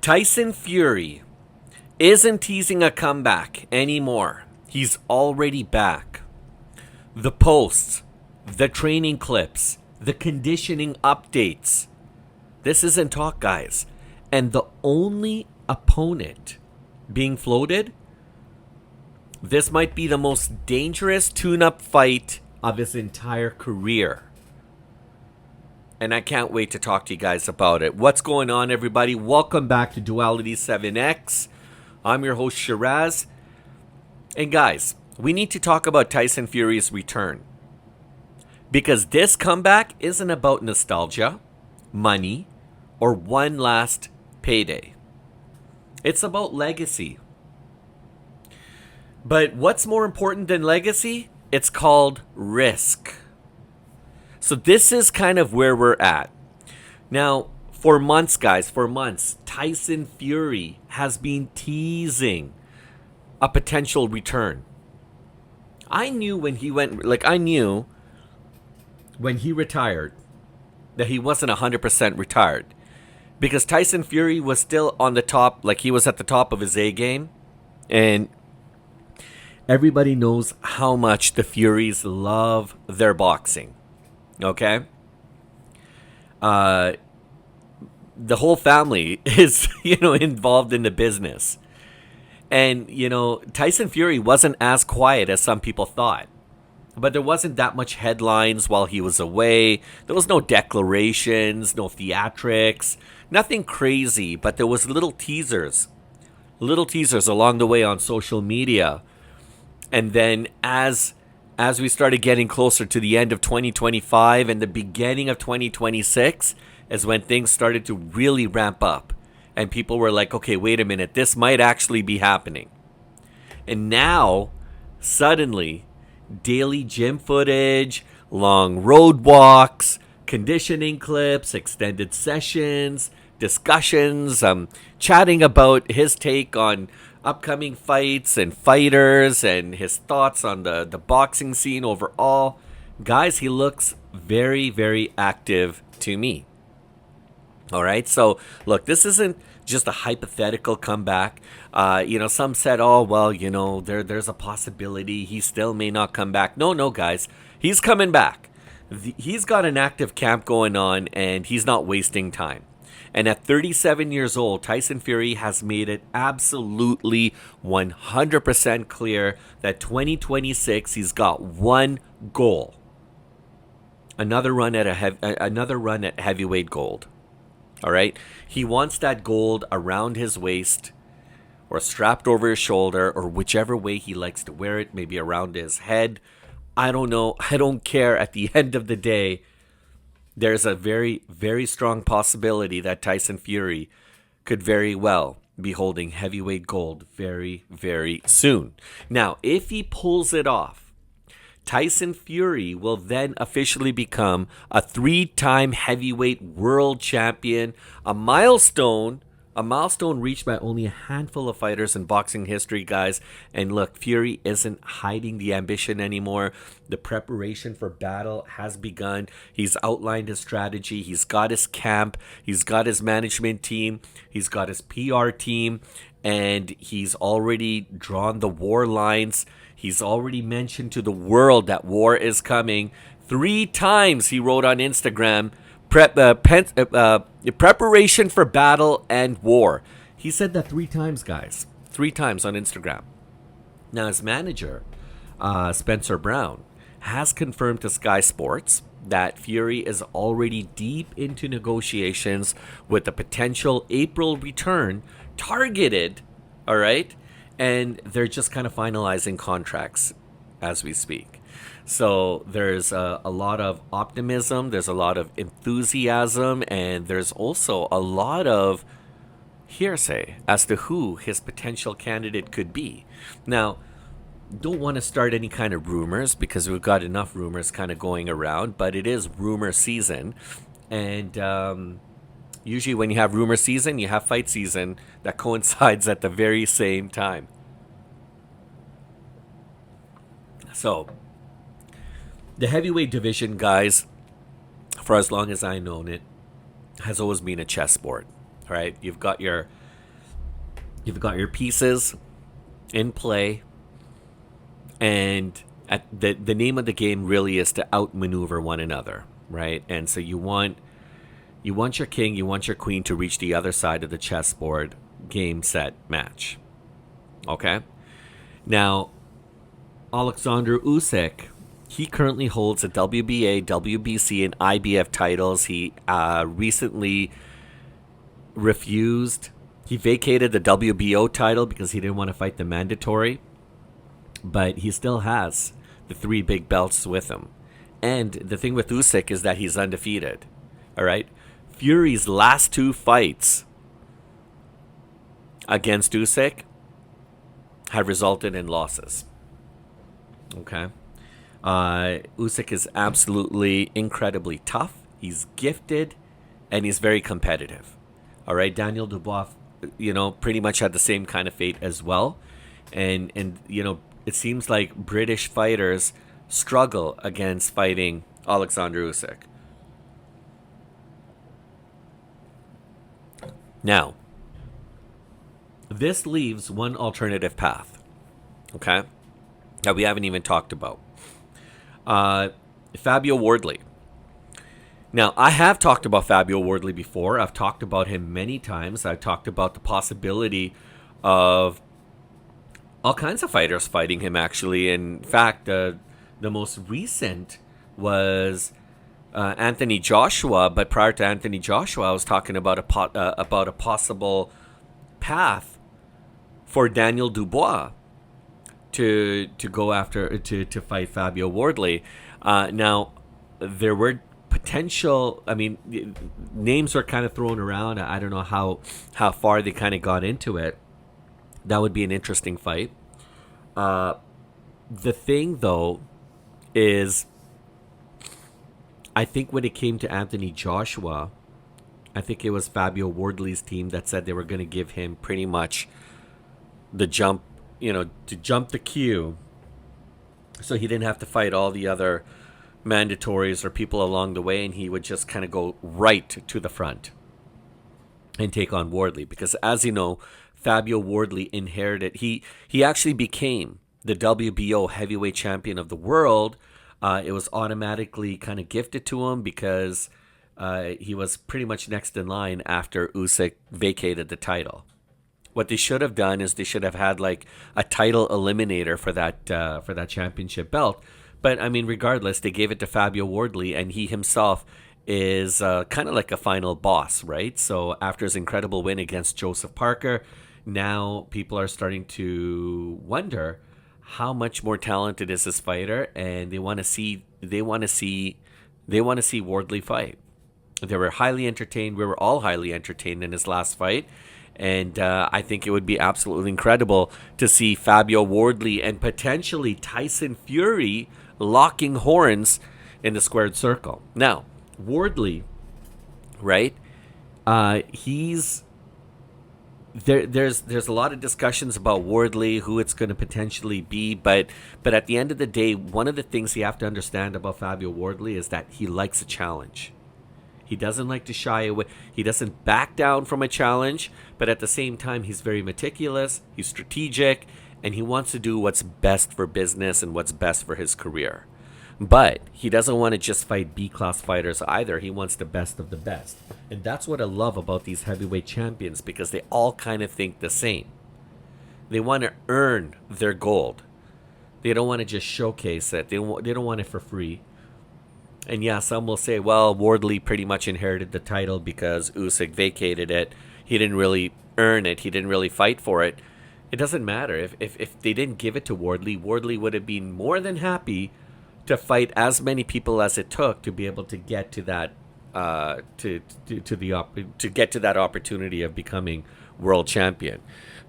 Tyson Fury isn't teasing a comeback anymore. He's already back. The posts, the training clips, the conditioning updates. This isn't talk, guys. And the only opponent being floated, this might be the most dangerous tune-up fight of his entire career. And I can't wait to talk to you guys about it. What's going on, everybody? Welcome back to Duality 7X. I'm your host, Shiraz. And guys, we need to talk about Tyson Fury's return. Because this comeback isn't about nostalgia, money, or one last payday. It's about legacy. But what's more important than legacy? It's called risk. So this is kind of where we're at. Now, for months, guys, Tyson Fury has been teasing a potential return. I knew when he retired that he wasn't 100% retired. Because Tyson Fury was still on the top, like he was at the top of his A game. And everybody knows how much the Furies love their boxing. Okay? The whole family is, involved in the business. And, Tyson Fury wasn't as quiet as some people thought. But there wasn't that much headlines while he was away. There was no declarations, no theatrics, nothing crazy. But there was little teasers along the way on social media. And then as we started getting closer to the end of 2025 and the beginning of 2026 is when things started to really ramp up. And people were like, okay, wait a minute, this might actually be happening. And now, suddenly, daily gym footage, long road walks, conditioning clips, extended sessions, discussions, chatting about his take on upcoming fights and fighters and his thoughts on the boxing scene overall. Guys, he looks very, very active to me. All right, so look, this isn't just a hypothetical comeback. Some said, oh, well, there's a possibility he still may not come back. No, guys, he's coming back. He's got an active camp going on, and he's not wasting time. And at 37 years old, Tyson Fury has made it absolutely 100% clear that 2026 he's got one goal: another run at heavyweight gold. All right, he wants that gold around his waist, or strapped over his shoulder, or whichever way he likes to wear it. Maybe around his head. I don't know. I don't care. At the end of the day, there's a very, very strong possibility that Tyson Fury could very well be holding heavyweight gold very, very soon. Now, if he pulls it off, Tyson Fury will then officially become a 3-time heavyweight world champion, a milestone reached by only a handful of fighters in boxing history, guys. And look, Fury isn't hiding the ambition anymore. The preparation for battle has begun. He's outlined his strategy. He's got his camp. He's got his management team. He's got his PR team. And he's already drawn the war lines. He's already mentioned to the world that war is coming. 3 times he wrote on Instagram, preparation for battle and war. He said that 3 times, guys. 3 times on Instagram. Now, his manager, Spencer Brown, has confirmed to Sky Sports that Fury is already deep into negotiations with a potential April return targeted, all right? And they're just kind of finalizing contracts as we speak. So there's a lot of optimism, there's a lot of enthusiasm, and there's also a lot of hearsay as to who his potential candidate could be. Now, don't want to start any kind of rumors because we've got enough rumors kind of going around, but it is rumor season. And usually when you have rumor season, you have fight season that coincides at the very same time. So, the heavyweight division, guys, for as long as I've known it, has always been a chess sport. Right? You've got your You've got your pieces in play, and the name of the game really is to outmaneuver one another, right? And so you want your king, you want your queen to reach the other side of the chessboard. Game, set, match. Okay. Now, Oleksandr Usyk, he currently holds the WBA, WBC, and IBF titles. He recently refused. He vacated the WBO title because he didn't want to fight the mandatory. But he still has the 3 big belts with him. And the thing with Usyk is that he's undefeated. All right? Fury's last 2 fights against Usyk have resulted in losses. Okay? Usyk is absolutely incredibly tough. He's gifted, and he's very competitive. All right? Daniel Dubois, pretty much had the same kind of fate as well. And it seems like British fighters struggle against fighting Oleksandr Usyk. Now, this leaves one alternative path, okay, that we haven't even talked about. Fabio Wardley. Now, I have talked about Fabio Wardley before. I've talked about him many times. I've talked about the possibility of all kinds of fighters fighting him, actually. In fact, the most recent was Anthony Joshua. But prior to Anthony Joshua, I was talking about a possible path for Daniel Dubois to go after to fight Fabio Wardley. Now, there were potential. I mean, names were kind of thrown around. I don't know how far they kind of got into it. That would be an interesting fight. The thing, though, is I think when it came to Anthony Joshua, I think it was Fabio Wardley's team that said they were going to give him pretty much the jump, to jump the queue so he didn't have to fight all the other mandatories or people along the way, and he would just kind of go right to the front and take on Wardley. Because as you know, Fabio Wardley inherited, he actually became the WBO heavyweight champion of the world. It was automatically kind of gifted to him because he was pretty much next in line after Usyk vacated the title. What they should have done is they should have had like a title eliminator for that championship belt. But I mean, regardless, they gave it to Fabio Wardley, and he himself is kind of like a final boss, right? So after his incredible win against Joseph Parker, now people are starting to wonder how much more talented is this fighter, and they want to see Wardley fight. They were highly entertained. We were all highly entertained in his last fight, and I think it would be absolutely incredible to see Fabio Wardley and potentially Tyson Fury locking horns in the squared circle. Now, Wardley, right? There's a lot of discussions about Wardley, who it's going to potentially be, but at the end of the day, one of the things you have to understand about Fabio Wardley is that he likes a challenge. He doesn't like to shy away. He doesn't back down from a challenge, but at the same time, he's very meticulous, he's strategic, and he wants to do what's best for business and what's best for his career. But he doesn't want to just fight B-class fighters either. He wants the best of the best. And that's what I love about these heavyweight champions, because they all kind of think the same. They want to earn their gold. They don't want to just showcase it. They don't want it for free. And yeah, some will say, well, Wardley pretty much inherited the title because Usyk vacated it. He didn't really earn it. He didn't really fight for it. It doesn't matter. If they didn't give it to Wardley, Wardley would have been more than happy to fight as many people as it took to be able to get to that to get to that opportunity of becoming world champion.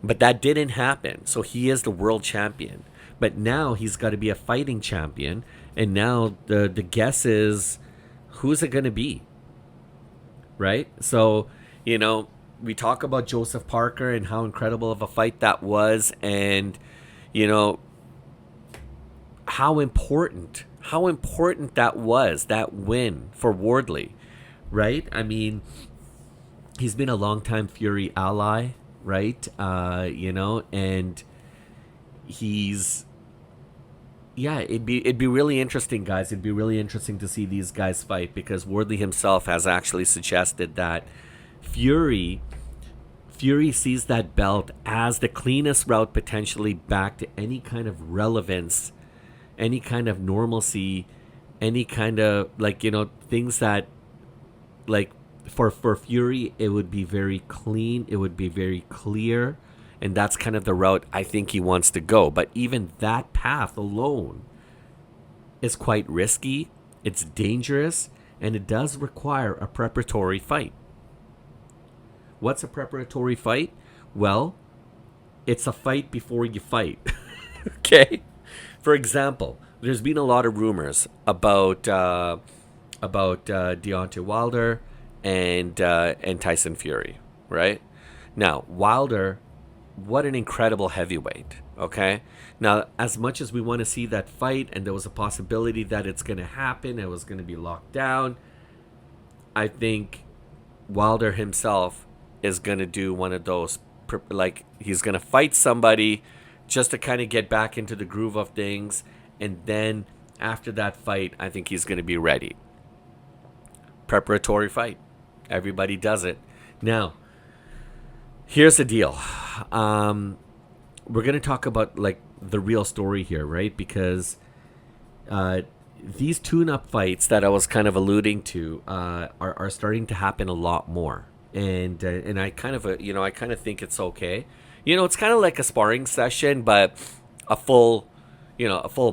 But that didn't happen. So he is the world champion. But now he's got to be a fighting champion. And now the guess is, who's it going to be? Right? So, we talk about Joseph Parker and how incredible of a fight that was. And, how important that was, that win for Wardley. Right? I mean, he's been a longtime Fury ally. right? And he's yeah, it'd be really interesting, guys. It'd be really interesting to see these guys fight because Wardley himself has actually suggested that Fury Fury sees that belt as the cleanest route potentially back to any kind of relevance, any kind of normalcy, any kind of things that like for Fury it would be very clean, it would be very clear, and that's kind of the route I think he wants to go. But even that path alone is quite risky, it's dangerous, and it does require a preparatory fight. What's a preparatory fight? Well, it's a fight before you fight. Okay? For example, there's been a lot of rumors about Deontay Wilder and Tyson Fury, right? Now, Wilder, what an incredible heavyweight, okay? Now, as much as we want to see that fight, and there was a possibility that it's going to happen, it was going to be locked down, I think Wilder himself is going to do one of those, he's going to fight somebody just to kind of get back into the groove of things, and then after that fight, I think he's going to be ready. Preparatory fight. Everybody does it. Now, here's the deal. We're going to talk about the real story here, right? Because these tune-up fights that I was kind of alluding to are starting to happen a lot more, and I kind of think it's okay. It's kind of like a sparring session, but a full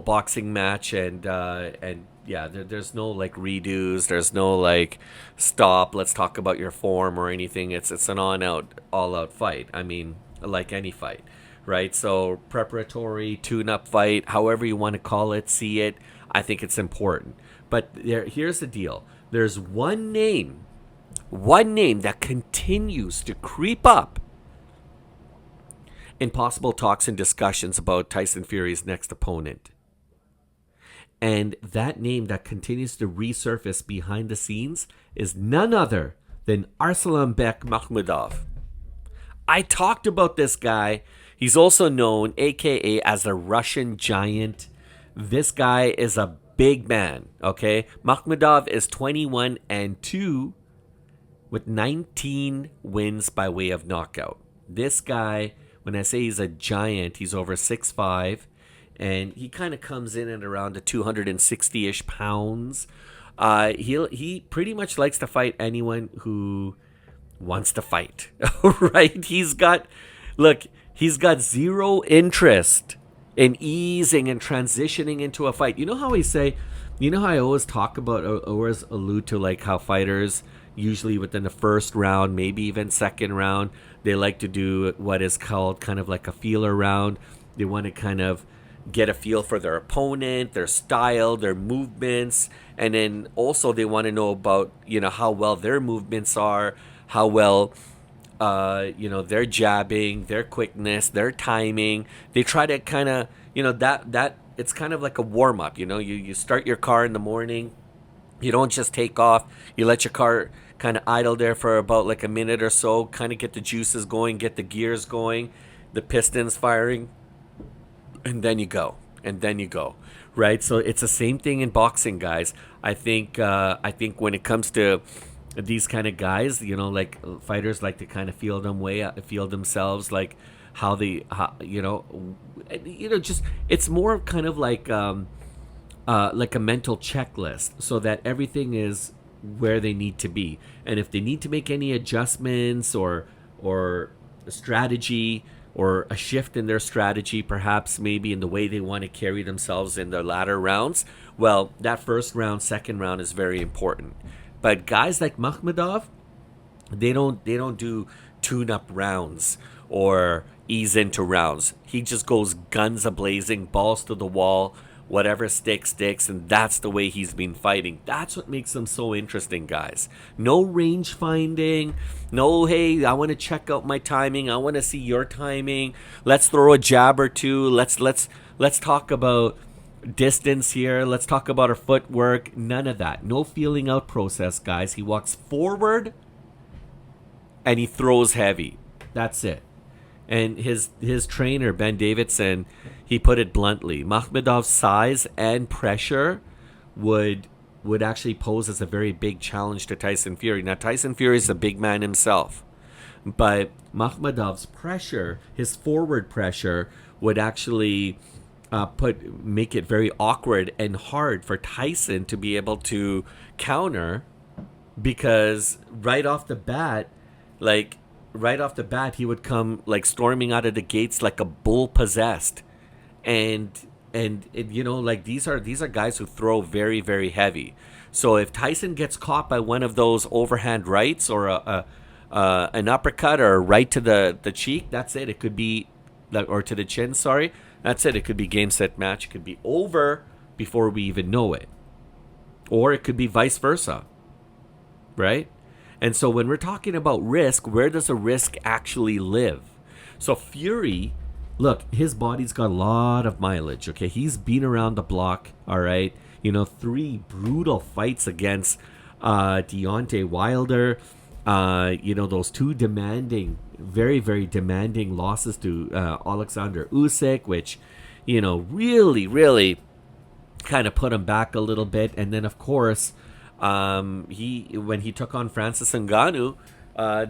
boxing match, and yeah, there's no redos, there's no stop, let's talk about your form or anything. It's an all out fight. I mean, like any fight, right? So preparatory, tune-up fight, however you want to call it, see it, I think it's important. But here's the deal. There's one name that continues to creep up in possible talks and discussions about Tyson Fury's next opponent. And that name that continues to resurface behind the scenes is none other than Arslanbek Makhmudov. I talked about this guy. He's also known, aka, as the Russian Giant. This guy is a big man, okay? Makhmudov is 21-2 with 19 wins by way of knockout. This guy, when I say he's a giant, he's over 6'5", and he kind of comes in at around the 260-ish pounds. He pretty much likes to fight anyone who wants to fight, right? He's got zero interest in easing and transitioning into a fight. You know how I always talk about, or always allude to how fighters usually within the first round, maybe even second round, they like to do what is called kind of like a feeler round. They want to kind of get a feel for their opponent, their style, their movements, and then also they want to know about how well their movements are, how well their jabbing, their quickness, their timing. They try to kind of that it's kind of like a warm up. You start your car in the morning. You don't just take off. You let your car kind of idle there for about a minute or so, kind of get the juices going, get the gears going, the pistons firing, and then you go. Right? So it's the same thing in boxing, guys. I think when it comes to these kind of guys, fighters like to kind of feel themselves, just it's more kind of like a mental checklist, so that everything is where they need to be. And if they need to make any adjustments or strategy or a shift in their strategy, perhaps maybe in the way they want to carry themselves in their latter rounds, well, that first round, second round is very important. But guys like Makhmudov, they don't do tune-up rounds or ease into rounds. He just goes guns a-blazing, balls to the wall, whatever sticks, and that's the way he's been fighting. That's what makes him so interesting, guys. No range finding. No, hey, I want to check out my timing. I want to see your timing. Let's throw a jab or two. Let's talk about distance here. Let's talk about our footwork. None of that. No feeling out process, guys. He walks forward and he throws heavy. That's it. And his trainer, Ben Davidson, he put it bluntly. Makhmudov's size and pressure would actually pose as a very big challenge to Tyson Fury. Now, Tyson Fury is a big man himself, but Makhmudov's pressure, his forward pressure, would actually make it very awkward and hard for Tyson to be able to counter, because right off the bat, he would come like storming out of the gates like a bull possessed, and like these are guys who throw very, very heavy. So if Tyson gets caught by one of those overhand rights or an uppercut or a right to the cheek, that's it. It could be, or to the chin, sorry. That's it. It could be game, set, match. It could be over before we even know it. Or it could be vice versa. Right? And so when we're talking about risk, where does a risk actually live? So Fury, look, his body's got a lot of mileage, okay? He's been around the block, all right? 3 brutal fights against Deontay Wilder. Those 2 demanding, very, very demanding losses to Oleksandr Usyk, which, really, really kind of put him back a little bit. And then, of course, when he took on Francis Ngannou,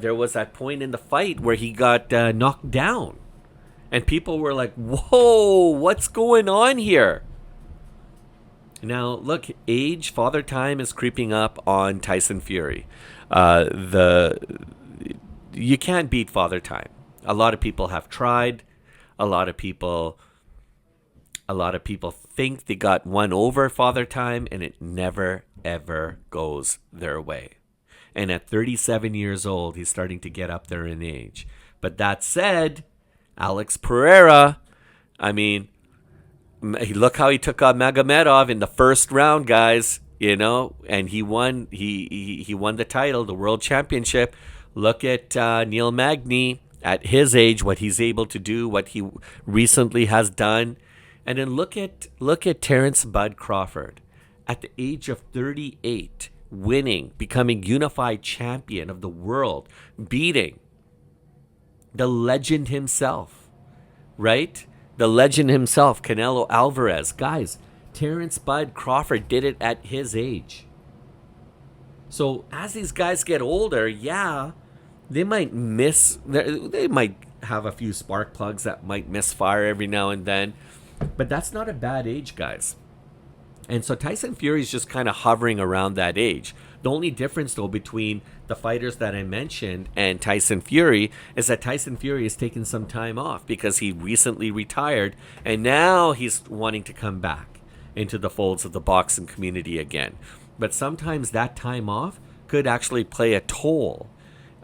there was that point in the fight where he got knocked down. And people were like, whoa, what's going on here? Now, look, father time is creeping up on Tyson Fury. You can't beat father time. A lot of people have tried. A lot of people think they got one over father time, and it never, ever goes their way. And at 37 years old, he's starting to get up there in age. But that said, Alex Pereira, look how he took on Makhmudov in the first round, guys. And he won. He won the title, the world championship. Look at Neil Magny at his age, what he's able to do, what he recently has done, and then look at Terrence Bud Crawford at the age of 38, winning, becoming unified champion of the world, beating the legend himself, right? The legend himself, Canelo Alvarez, guys. Terrence Bud Crawford did it at his age. So as these guys get older, yeah, they might have a few spark plugs that might misfire every now and then, but that's not a bad age, guys. And so Tyson Fury is just kind of hovering around that age. The only difference, though, between the fighters that I mentioned and Tyson Fury is that Tyson Fury has taken some time off because he recently retired, and now he's wanting to come back into the folds of the boxing community again. But sometimes that time off could actually play a toll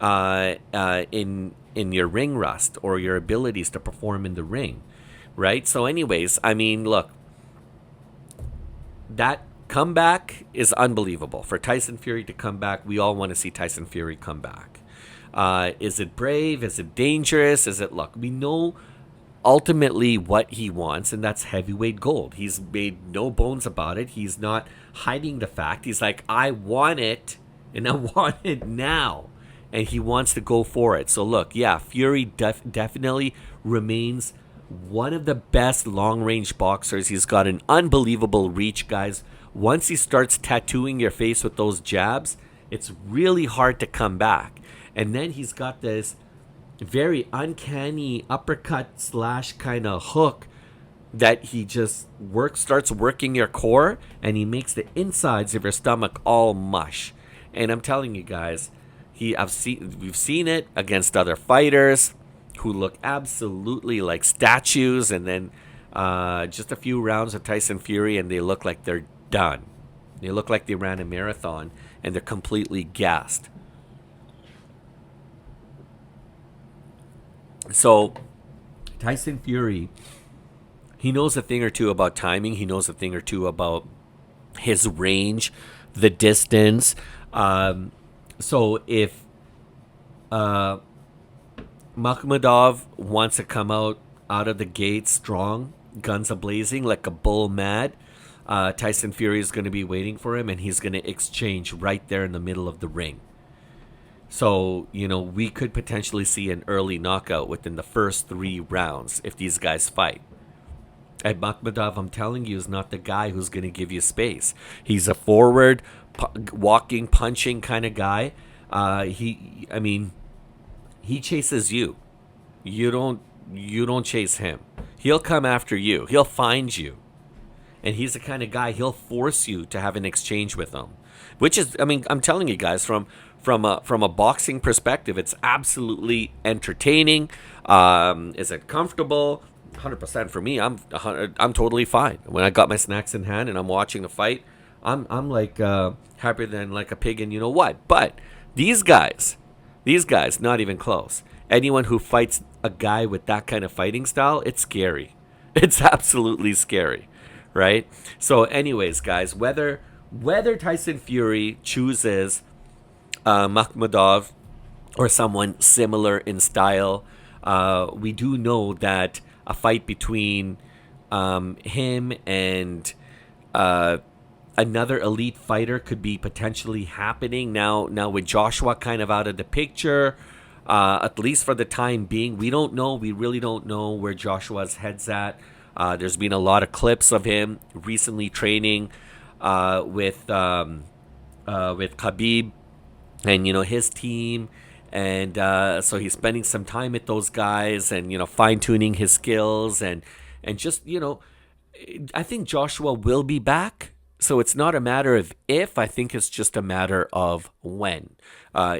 in your ring rust or your abilities to perform in the ring, right? So anyways, look, that comeback is unbelievable. For Tyson Fury to come back, we all want to see Tyson Fury come back. Is it brave? Is it dangerous? Look, we know ultimately what he wants, and that's heavyweight gold. He's made no bones about it. He's not hiding the fact. He's like, I want it, and I want it now. And he wants to go for it. So look, yeah, Fury definitely remains one of the best long-range boxers. He's got an unbelievable reach, guys. Once he starts tattooing your face with those jabs, it's really hard to come back. And then he's got this very uncanny uppercut / kind of hook that he just starts working your core, and he makes the insides of your stomach all mush. And I'm telling you guys, we've seen it against other fighters who look absolutely like statues, and then just a few rounds of Tyson Fury and they look like they're done. They look like they ran a marathon and they're completely gassed. So Tyson Fury, he knows a thing or two about timing. He knows a thing or two about his range, the distance. So if Makhmudov wants to come out of the gate strong, guns a-blazing, like a bull mad, Tyson Fury is going to be waiting for him, and he's going to exchange right there in the middle of the ring. So, we could potentially see an early knockout within the first 3 rounds if these guys fight. And Makhmudov, I'm telling you, is not the guy who's going to give you space. He's a forward, walking, punching kind of guy. I mean, he chases you. You don't. You don't chase him. He'll come after you. He'll find you, and he's the kind of guy he'll force you to have an exchange with him. Which is, I mean, I'm telling you guys, from a boxing perspective, it's absolutely entertaining. Is it comfortable? 100% for me. I'm totally fine when I got my snacks in hand and I'm watching the fight. I'm like happier than like a pig in you know what. But these guys, not even close. Anyone who fights a guy with that kind of fighting style, it's scary. It's absolutely scary, right? So, anyways, guys, whether Tyson Fury chooses Makhmudov or someone similar in style, we do know that a fight between him and another elite fighter could be potentially happening now. With Joshua kind of out of the picture, at least for the time being, we don't know. We really don't know where Joshua's head's at. There's been a lot of clips of him recently training with Khabib and his team, and so he's spending some time with those guys and fine tuning his skills and just I think Joshua will be back. So it's not a matter of if, I think it's just a matter of when.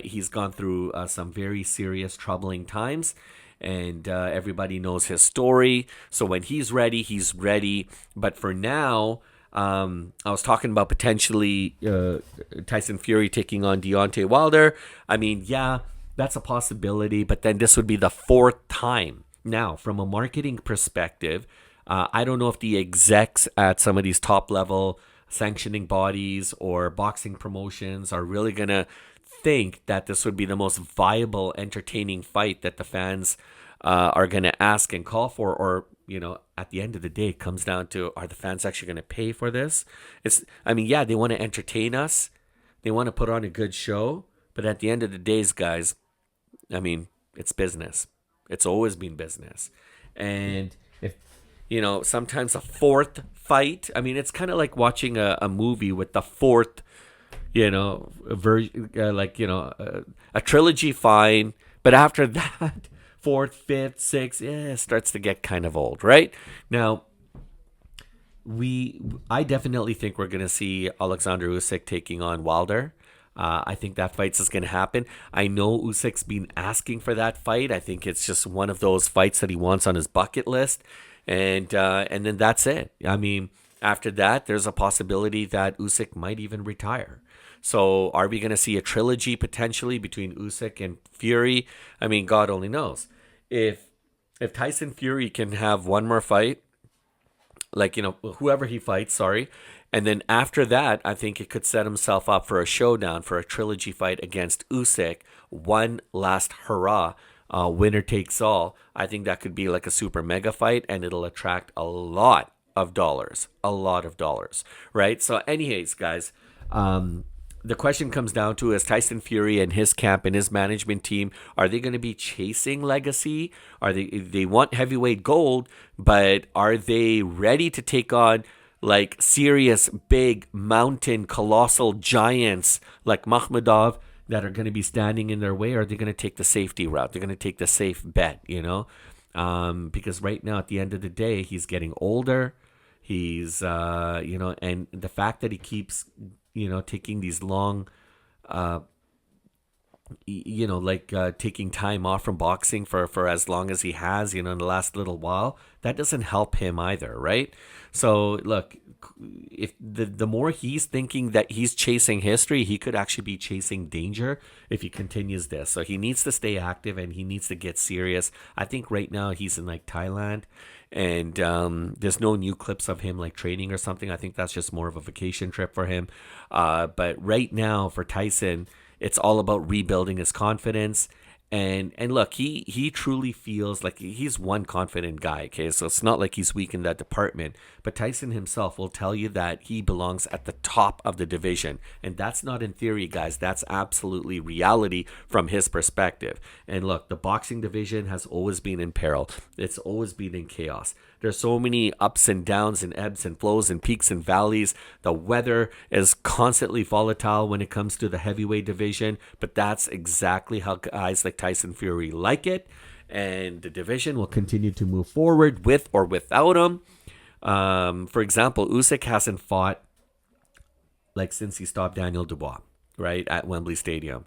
He's gone through some very serious, troubling times, and everybody knows his story. So when he's ready, he's ready. But for now, I was talking about potentially Tyson Fury taking on Deontay Wilder. I mean, yeah, that's a possibility, but then this would be the 4th time. Now, from a marketing perspective, I don't know if the execs at some of these top-level sanctioning bodies or boxing promotions are really going to think that this would be the most viable, entertaining fight that the fans are going to ask and call for, or at the end of the day, it comes down to, are the fans actually going to pay for this? Yeah, they want to entertain us. They want to put on a good show. But at the end of the days, guys, it's business. It's always been business. And if, sometimes a 4th fight, it's kind of like watching a movie with the 4th, a trilogy, fine. But after that, 4th, 5th, 6th, it starts to get kind of old, right? Now, I definitely think we're going to see Oleksandr Usyk taking on Wilder. I think that fight's is going to happen. I know Usyk's been asking for that fight. I think it's just one of those fights that he wants on his bucket list. And then that's it. After that, there's a possibility that Usyk might even retire. So are we going to see a trilogy potentially between Usyk and Fury? God only knows. If Tyson Fury can have one more fight, whoever he fights, and then after that, I think it could set himself up for a showdown, for a trilogy fight against Usyk. One last hurrah, winner takes all. I think that could be like a super mega fight, and it'll attract a lot of dollars, right? So anyways, guys, the question comes down to, is Tyson Fury and his camp and his management team, are they going to be chasing legacy? Are they want heavyweight gold, but are they ready to take on like serious, big, mountain, colossal giants like Makhmudov that are going to be standing in their way? Or are they going to take the safety route? They're going to take the safe bet, because right now, at the end of the day, he's getting older. He's, and the fact that he keeps, taking these long, taking time off from boxing for as long as he has, in the last little while, that doesn't help him either, right? So look, if the more he's thinking that he's chasing history, he could actually be chasing danger if he continues this. So he needs to stay active and he needs to get serious. I think right now he's in like Thailand, and there's no new clips of him like training or something. I think that's just more of a vacation trip for him. But right now for Tyson, it's all about rebuilding his confidence And look, he truly feels like he's one confident guy, okay? So it's not like he's weak in that department. But Tyson himself will tell you that he belongs at the top of the division. And that's not in theory, guys. That's absolutely reality from his perspective. And look, the boxing division has always been in peril. It's always been in chaos. There's so many ups and downs and ebbs and flows and peaks and valleys. The weather is constantly volatile when it comes to the heavyweight division, but that's exactly how guys like Tyson Fury like it. And the division will continue to move forward with or without him. For example, Usyk hasn't fought like since he stopped Daniel Dubois, right, at Wembley Stadium.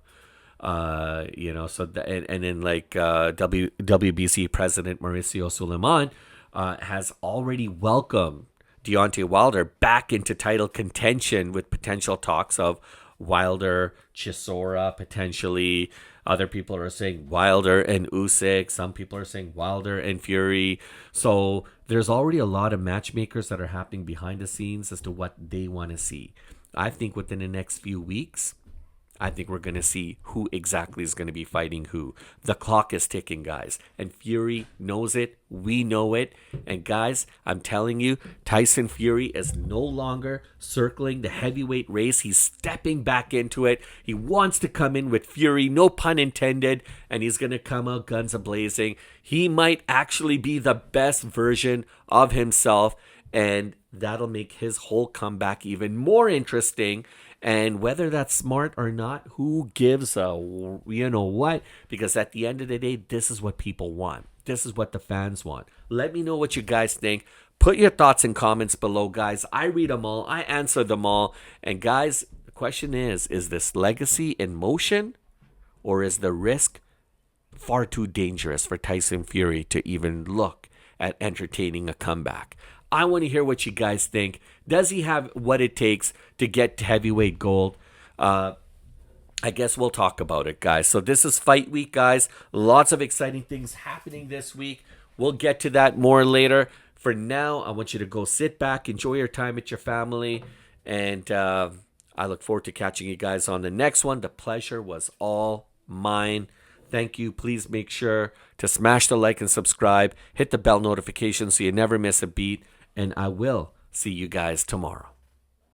And then like WBC president Mauricio Suleiman has already welcomed Deontay Wilder back into title contention with potential talks of Wilder, Chisora, potentially. Other people are saying Wilder and Usyk. Some people are saying Wilder and Fury. So there's already a lot of matchmakers that are happening behind the scenes as to what they want to see. I think within the next few weeks, I think we're going to see who exactly is going to be fighting who. The clock is ticking, guys. And Fury knows it. We know it. And guys, I'm telling you, Tyson Fury is no longer circling the heavyweight race. He's stepping back into it. He wants to come in with Fury, no pun intended. And he's going to come out guns a-blazing. He might actually be the best version of himself. And that'll make his whole comeback even more interesting. And whether that's smart or not, who gives a what? Because at the end of the day, this is what people want. This is what the fans want. Let me know what you guys think. Put your thoughts in comments below, guys. I read them all. I answer them all. And guys, the question is this legacy in motion, or is the risk far too dangerous for Tyson Fury to even look at entertaining a comeback? I want to hear what you guys think. Does he have what it takes to get to heavyweight gold? I guess we'll talk about it, guys. So this is Fight Week, guys. Lots of exciting things happening this week. We'll get to that more later. For now, I want you to go sit back, enjoy your time with your family, and I look forward to catching you guys on the next one. The pleasure was all mine. Thank you. Please make sure to smash the like and subscribe. Hit the bell notification so you never miss a beat. And I will see you guys tomorrow.